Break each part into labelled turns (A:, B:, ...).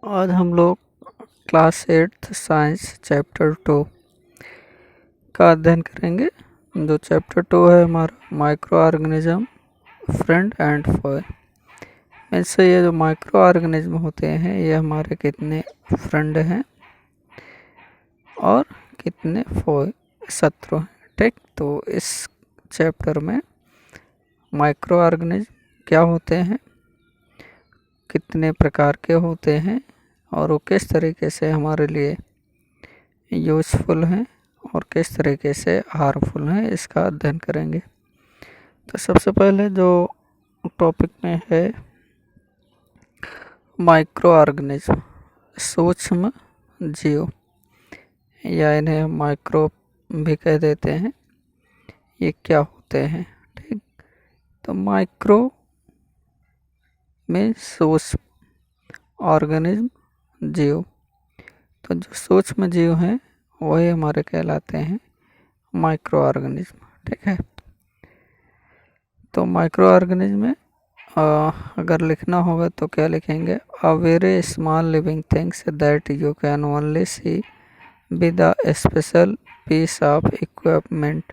A: आज हम लोग क्लास 8 साइंस चैप्टर 2 का अध्ययन करेंगे। जो चैप्टर 2 है हमारा micro organism friend and Foy. इससे ये जो माइक्रो ऑर्गेनिज्म होते हैं ये हमारे कितने फ्रेंड हैं और कितने फॉय शत्रु हैं। ठीक, तो इस चैप्टर में माइक्रो ऑर्गेनिज्म क्या होते हैं, कितने प्रकार के होते हैं और वो किस तरीके से हमारे लिए यूज़फुल हैं और किस तरीके से हार्मफुल हैं, इसका अध्ययन करेंगे। तो सबसे पहले जो टॉपिक में है माइक्रो ऑर्गेनिज्म, सूक्ष्म जीव, या इन्हें माइक्रो भी कह देते हैं। ये क्या होते हैं? ठीक, तो माइक्रो में सूक्ष्म, ऑर्गेनिज्म जीव। तो जो सूक्ष्म जीव हैं वही हमारे कहलाते हैं माइक्रो ऑर्गेनिज्म। ठीक है, तो माइक्रो ऑर्गेनिज्म में अगर लिखना होगा तो क्या लिखेंगे? A very small living things that you can only see with a special piece of equipment,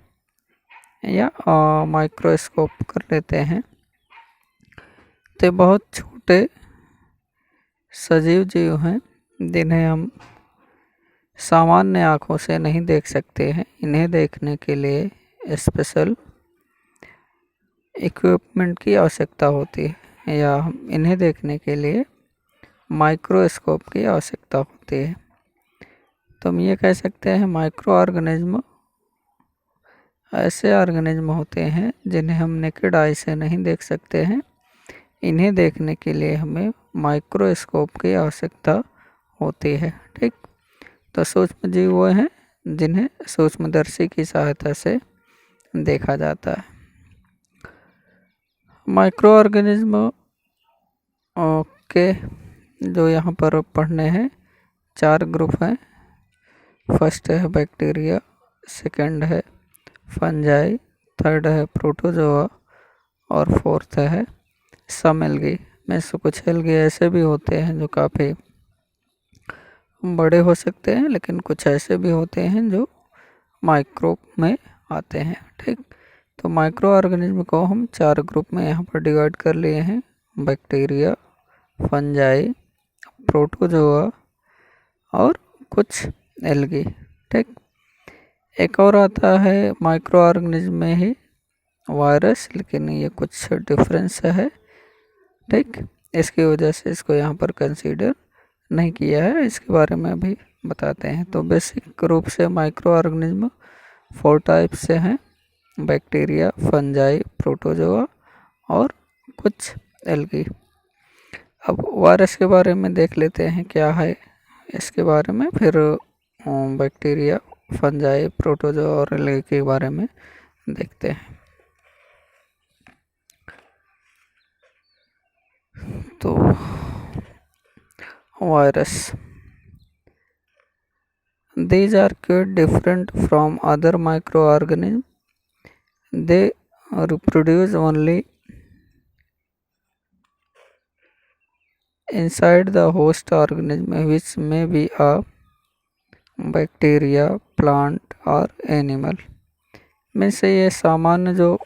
A: या माइक्रोस्कोप कर लेते हैं। तो बहुत छोटे सजीव जीव हैं जिन्हें हम सामान्य आँखों से नहीं देख सकते हैं। इन्हें देखने के लिए स्पेशल इक्विपमेंट की आवश्यकता होती है, या इन्हें देखने के लिए माइक्रोस्कोप की आवश्यकता होती है। तो हम ये कह सकते हैं माइक्रो ऑर्गेनिज्म ऐसे ऑर्गेनिज्म होते हैं जिन्हें हम नेकेड आई से नहीं देख सकते हैं। इन्हें देखने के लिए हमें माइक्रोस्कोप की आवश्यकता होती है। ठीक, तो सूक्ष्म जीव वो हैं जिन्हें सूक्ष्मदर्शी की सहायता से देखा जाता है। माइक्रो ऑर्गेनिज्म के जो यहाँ पर पढ़ने हैं 4 ग्रुप हैं। फर्स्ट है बैक्टीरिया, सेकंड है फंजाई, थर्ड है प्रोटोजोआ और फोर्थ है सम एल्गी। में से कुछ एल्गी ऐसे भी होते हैं जो काफ़ी बड़े हो सकते हैं, लेकिन कुछ ऐसे भी होते हैं जो माइक्रो में आते हैं। ठीक, तो माइक्रो ऑर्गेनिज्म को हम 4 ग्रुप में यहाँ पर डिवाइड कर लिए हैं: बैक्टीरिया, फंजाई, प्रोटोजोआ और कुछ एल्गी। ठीक, एक और आता है माइक्रो ऑर्गेनिज्म में ही वायरस, लेकिन ये कुछ डिफरेंस है। ठीक, इसकी वजह से इसको यहाँ पर कंसीडर नहीं किया है, इसके बारे में भी बताते हैं। तो बेसिक रूप से माइक्रो ऑर्गेनिज्म 4 टाइप से हैं: बैक्टीरिया, फंजाई, प्रोटोजोआ और कुछ एल्गी। अब वायरस के बारे में देख लेते हैं क्या है इसके बारे में, फिर बैक्टीरिया, फंजाई, प्रोटोजोआ और एल्गी के बारे में देखते हैं। तो virus, these are quite different from other microorganisms. They reproduce only inside the host organism, which may be a bacteria, plant or animal. में से ये सामान्य जो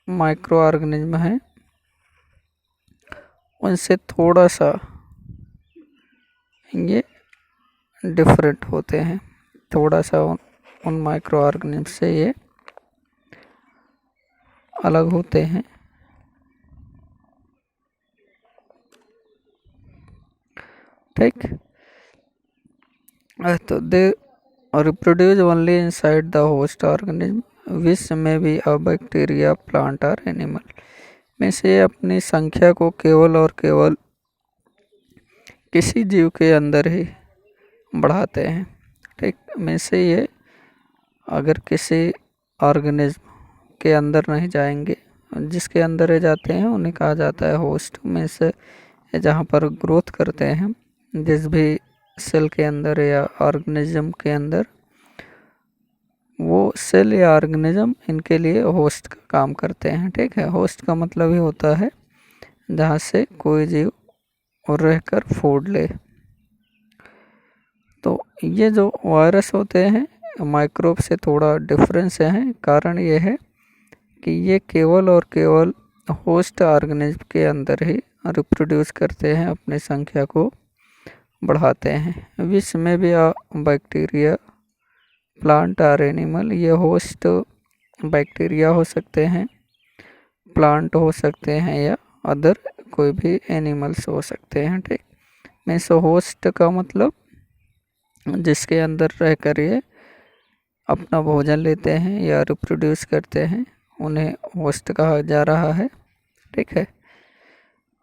A: माइक्रो ऑर्गेनिज्म हैं उनसे थोड़ा सा ये डिफरेंट होते हैं, थोड़ा सा उन माइक्रो ऑर्गेनिज्म से ये अलग होते हैं। ठीक, तो दे reproduce only inside the host organism, which may be a bacteria, plant or animal. में से अपनी संख्या को केवल और केवल किसी जीव के अंदर ही बढ़ाते हैं। ठीक, में से ये अगर किसी ऑर्गेनिज्म के अंदर नहीं जाएंगे, जिसके अंदर ये जाते हैं उन्हें कहा जाता है होस्ट। में से जहाँ पर ग्रोथ करते हैं, जिस भी सेल के अंदर या ऑर्गेनिज्म के अंदर, वो सेल या ऑर्गेनिज्म इनके लिए होस्ट का काम करते हैं। ठीक है, होस्ट का मतलब ही होता है जहाँ से कोई जीव और रहकर फूड ले। तो ये जो वायरस होते हैं माइक्रोब से थोड़ा डिफरेंस है। कारण ये है कि ये केवल और केवल होस्ट ऑर्गेनिज्म के अंदर ही रिप्रोड्यूस करते हैं, अपनी संख्या को बढ़ाते हैं। विश्व में भी बैक्टीरिया, प्लांट और एनिमल, ये होस्ट बैक्टीरिया हो सकते हैं, प्लांट हो सकते हैं, या अदर कोई भी एनिमल्स हो सकते हैं। ठीक, मीन्स होस्ट का मतलब जिसके अंदर रहकर ये अपना भोजन लेते हैं या रिप्रोड्यूस करते हैं, उन्हें होस्ट कहा जा रहा है। ठीक है,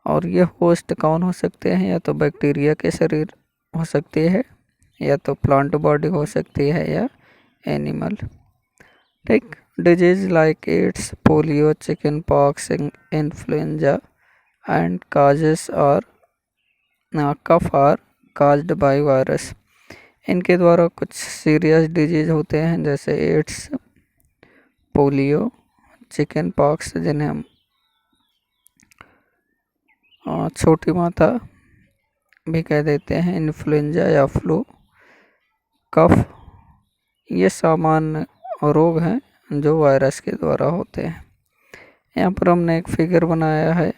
A: और ये होस्ट कौन हो सकते हैं? या तो बैक्टीरिया के शरीर हो सकती है, या तो प्लांट बॉडी हो सकती है, या एनिमल। ठीक, disease like AIDS, polio, chicken pox, influenza and causes और cough are caused by virus. इनके द्वारा कुछ सीरियस डिजीज होते हैं जैसे एड्स, पोलियो, चिकन पॉक्स जिन्हें हम छोटी माता भी कह देते हैं, इन्फ्लुएंजा या फ्लू, कफ, ये सामान्य रोग हैं जो वायरस के द्वारा होते हैं। यहाँ पर हमने एक फिगर बनाया है,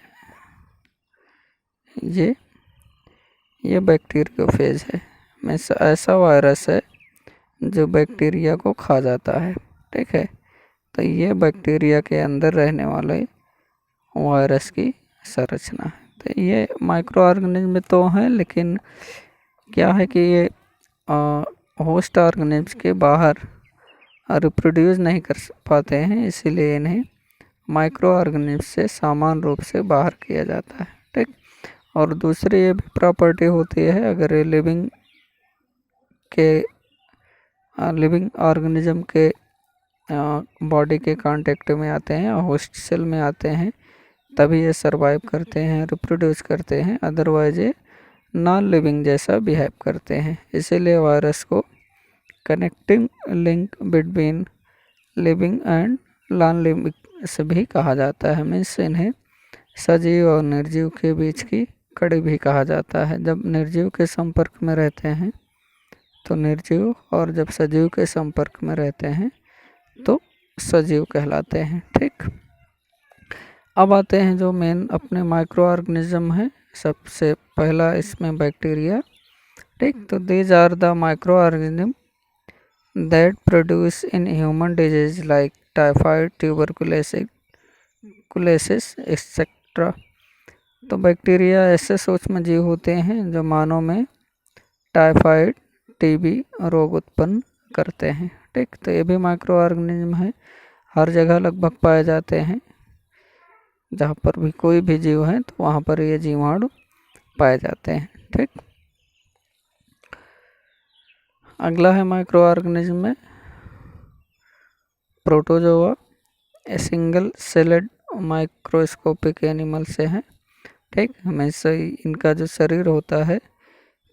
A: ये बैक्टीरियोफेज है। मीन्स ऐसा वायरस है जो बैक्टीरिया को खा जाता है। ठीक है, तो ये बैक्टीरिया के अंदर रहने वाले वायरस की संरचना है। तो ये माइक्रो ऑर्गेनिज्म तो हैं, लेकिन क्या है कि ये होस्ट ऑर्गेनिज्म के बाहर रिप्रोड्यूस नहीं कर पाते हैं, इसीलिए इन्हें माइक्रो ऑर्गेनिज्म से सामान्य रूप से बाहर किया जाता है। ठीक, और दूसरी ये भी प्रॉपर्टी होती है, अगर ये लिविंग ऑर्गेनिज्म के बॉडी के कांटेक्ट में आते हैं, होस्ट सेल में आते हैं, तभी ये सरवाइव करते हैं, रिप्रोड्यूस करते हैं। अदरवाइज ये नॉन लिविंग जैसा बिहेव करते हैं। इसीलिए वायरस को connecting link between living and non living से भी कहा जाता है। मीन्स इन्हें सजीव और निर्जीव के बीच की कड़ी भी कहा जाता है। जब निर्जीव के संपर्क में रहते हैं तो निर्जीव, और जब सजीव के संपर्क में रहते हैं तो सजीव कहलाते हैं। ठीक, अब आते हैं जो मेन अपने माइक्रो ऑर्गेनिज्म है। सबसे पहला इसमें बैक्टीरिया। ठीक, तो these are the micro organism that produce in human disease like typhoid, tuberculosis etcetera. तो बैक्टीरिया ऐसे सूक्ष्म जीव होते हैं जो मानव में टाइफाइड, टीबी रोग उत्पन्न करते हैं। ठीक, तो ये भी माइक्रो ऑर्गेनिज्म है, हर जगह लगभग पाए जाते हैं। जहाँ पर भी कोई भी जीव है तो वहाँ पर ये जीवाणु पाए जाते हैं। ठीक, अगला है माइक्रो ऑर्गेनिज्म में protozoa. A single salad microscopic animal से है। ठीक, हमेशा इनका जो शरीर होता है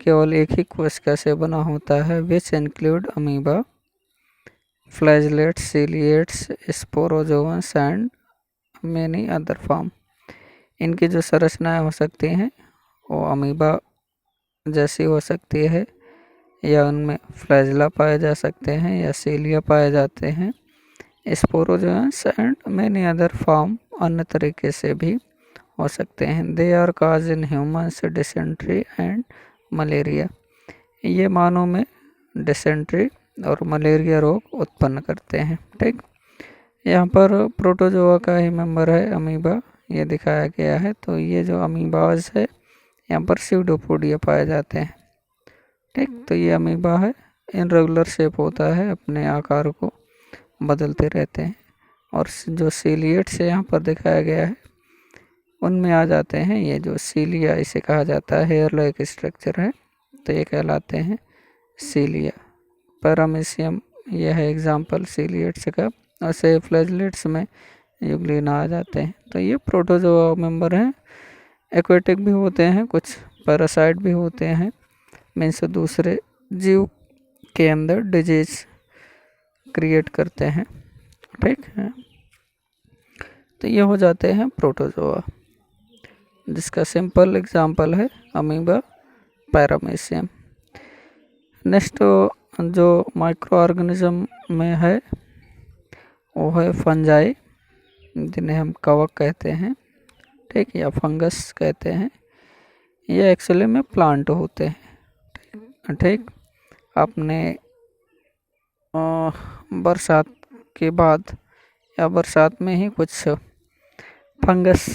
A: केवल एक ही कोशिका से बना होता है, which include amoeba, flagellates, ciliates, sporozoans and many other form. इनकी जो संरचनाएं हो सकती हैं वो अमीबा जैसी हो सकती है, या उनमें फ्लैजला पाए जा सकते हैं, या सीलिया पाए जाते हैं, sporozoans and many other form अन्य तरीके से भी हो सकते हैं। They are cause in humans dysentery and malaria. ये मानव में डिसेंट्री और मलेरिया रोग उत्पन्न करते हैं। ठीक, यहाँ पर प्रोटोजोआ का ही मेंबर है अमीबा, ये दिखाया गया है। तो ये जो अमीबाज है यहाँ पर स्यूडोपोडिया पाए जाते हैं। ठीक, तो ये अमीबा है, इनरेगुलर शेप होता है, अपने आकार को बदलते रहते हैं। और जो सीलिएट्स यहाँ पर दिखाया गया है उनमें आ जाते हैं ये जो सीलिया, इसे कहा जाता है, हेयर लाइक स्ट्रक्चर है, तो ये कहलाते हैं सीलिया। पैरामीशियम यह है एग्जाम्पल सीलिएट्स का। ऐसे फ्लैजलेट्स में यूग्लिना आ जाते हैं। तो ये प्रोटोजोआ मेंबर हैं। एक्वेटिक भी होते हैं, कुछ पैरासाइट भी होते हैं, मीन्स दूसरे जीव के अंदर डिजीज क्रिएट करते हैं। ठीक है, तो ये हो जाते हैं प्रोटोजोआ। जिसका सिंपल एग्जांपल है अमीबा पैरामीशियम। नेक्स्ट जो माइक्रो ऑर्गेनिज्म में है वो है फंजाई, जिन्हें हम कवक कहते हैं, ठीक, या फंगस कहते हैं। ये एक्चुअली में प्लांट होते हैं, ठीक। आपने बरसात के बाद या बरसात में ही कुछ फंगस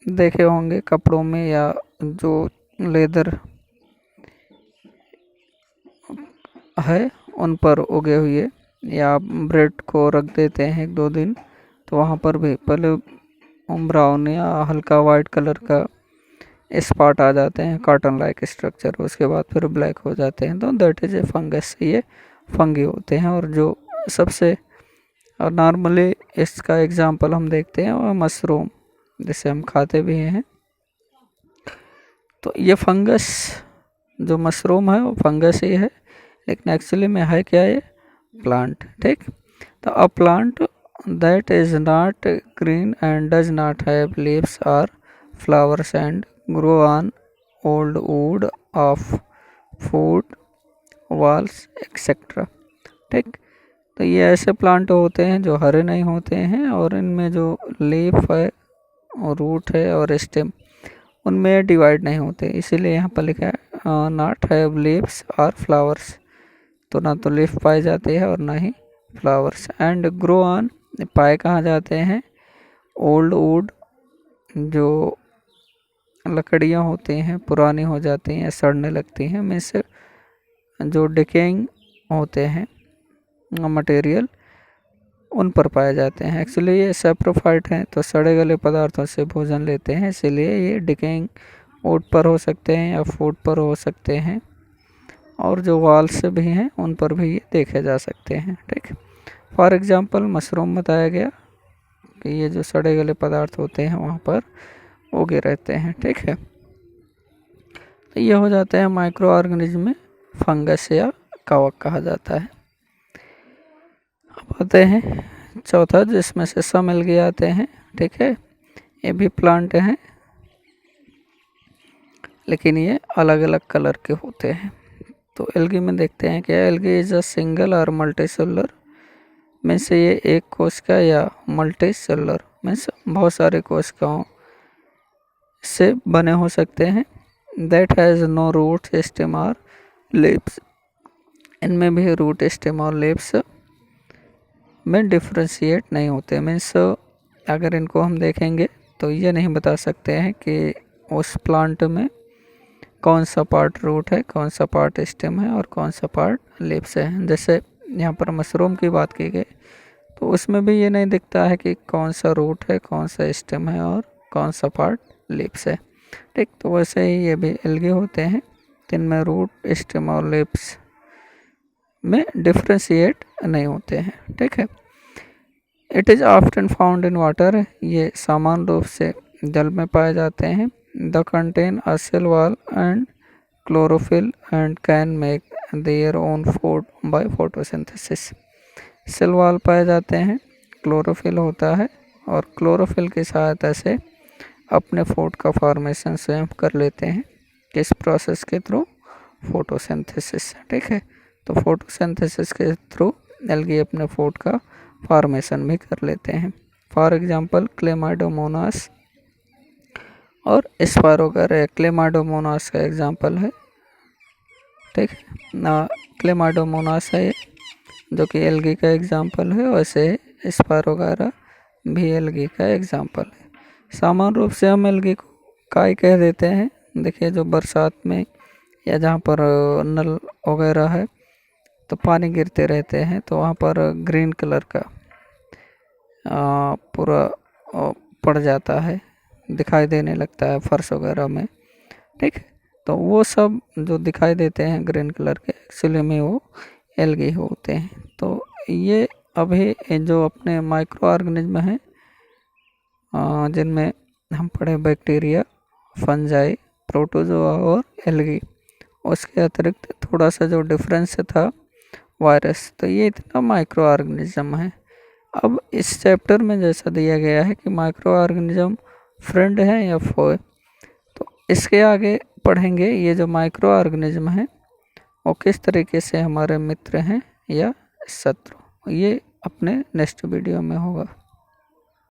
A: देखे होंगे कपड़ों में, या जो लेदर है उन पर उगे हुए, या आप ब्रेड को रख देते हैं 1-2 दिन तो वहाँ पर भी पहले ब्राउन या हल्का वाइट कलर का स्पॉट आ जाते हैं, कॉटन लाइक स्ट्रक्चर, उसके बाद फिर ब्लैक हो जाते हैं, तो दैट इज ए फंगस। ये फंगी होते हैं। और जो सबसे नॉर्मली इसका एग्जांपल हम देखते हैं वो मशरूम, जिसे हम खाते भी हैं। तो ये फंगस जो मशरूम है वो फंगस ही है, लेकिन एक्चुअली में है क्या, ये प्लांट, ठीक। तो a plant that is not green and does not have leaves or flowers and grow on old wood of food walls etcetera, ठीक। तो ये ऐसे प्लांट होते हैं जो हरे नहीं होते हैं, और इनमें जो लीफ है और रूट है और स्टेम उनमें डिवाइड नहीं होते, इसीलिए यहाँ पर लिखा है not have leaves or flowers. तो ना तो लीफ पाए जाते हैं और ना ही फ्लावर्स। एंड ग्रो ऑन पाए कहाँ जाते हैं, ओल्ड वुड, जो लकड़ियाँ होती हैं पुरानी हो जाती हैं, सड़ने लगती हैं, मीन्स जो डिकेइंग होते हैं मटेरियल उन पर पाए जाते हैं। एक्चुअली ये सैप्रोफाइट हैं, तो सड़े गले पदार्थों से भोजन लेते हैं, इसीलिए ये डिकेइंग वुड पर हो सकते हैं या फूड पर हो सकते हैं, और जो वॉल्स भी हैं उन पर भी ये देखे जा सकते हैं, ठीक। फॉर एग्जांपल मशरूम बताया गया कि ये जो सड़े गले पदार्थ होते हैं वहाँ पर उगे रहते हैं, ठीक है। तो ये हो जाते हैं माइक्रो ऑर्गेनिज्म में फंगस या कवक कहा जाता है। अब आते हैं चौथा, जिसमें से सब एल्गी आते हैं, ठीक है। ये भी प्लांट हैं, लेकिन ये अलग अलग कलर के होते हैं। तो एल्गी में देखते हैं क्या, एल्गी इज अ सिंगल और मल्टी सेलुलर, मीन्स ये एक कोशिका, या मल्टी सेलुलर मीन्स बहुत सारे कोशिकाओं से बने हो सकते हैं। That has no root stem और लीव्स, इनमें भी रूट स्टेम और लीव्स में डिफ्रेंशिएट नहीं होते, मीन्स अगर इनको हम देखेंगे तो ये नहीं बता सकते हैं कि उस प्लांट में कौन सा पार्ट रूट है, कौन सा पार्ट स्टेम है और कौन सा पार्ट लीव्स है। जैसे यहाँ पर मशरूम की बात की गई तो उसमें भी ये नहीं दिखता है कि कौन सा रूट है, कौन सा स्टेम है और कौन सा पार्ट लीव्स है, ठीक। तो वैसे ही ये भी एल्गी होते हैं, जिनमें रूट स्टेम और लीव्स में डिफ्रेंशिएट नहीं होते हैं, ठीक है। It is often found in water, ये सामान्य रूप से जल में पाए जाते हैं। They contain a cell wall and chlorophyll and can make their own food by photosynthesis, cell wall पाए जाते हैं, क्लोरोफिल होता है, और क्लोरोफिल की सहायता से अपने फूड का फॉर्मेशन स्वयं कर लेते हैं, किस प्रोसेस के थ्रू, फोटोसिंथेसिस, ठीक है। तो फोटोसिंथेसिस के थ्रू एल्गी अपने फूड का फॉर्मेशन भी कर लेते हैं। फॉर एग्जांपल क्लेमाइडोमोनास और स्पायरोगारा, क्लेमाइडोमोनास का एग्जांपल है, ठीक है। क्लेमाइडोमोनास है जो कि एल्गी का एग्जांपल है, वैसे स्पायरोगारा भी एल्गी का एग्जांपल है। सामान्य रूप से हम एल्गी को काई कह देते हैं। देखिए जो बरसात में या जहाँ पर नल वगैरह है तो पानी गिरते रहते हैं, तो वहाँ पर ग्रीन कलर का पूरा पड़ जाता है, दिखाई देने लगता है फर्श वगैरह में, ठीक है। तो वो सब जो दिखाई देते हैं ग्रीन कलर के, एक्चुअली में वो एल्गी होते हैं। तो ये अभी जो अपने माइक्रो ऑर्गेनिज्म हैं जिनमें हम पढ़े बैक्टीरिया, फंजाई, प्रोटोजोआ और एल्गी, उसके अतिरिक्त थोड़ा सा जो डिफरेंस था वायरस, तो ये इतना माइक्रो ऑर्गेनिज्म है। अब इस चैप्टर में जैसा दिया गया है कि माइक्रो ऑर्गेनिज्म फ्रेंड है या फोए, इसके आगे पढ़ेंगे ये जो माइक्रो ऑर्गेनिज्म है वो किस तरीके से हमारे मित्र हैं या शत्रु, ये अपने नेक्स्ट वीडियो में होगा।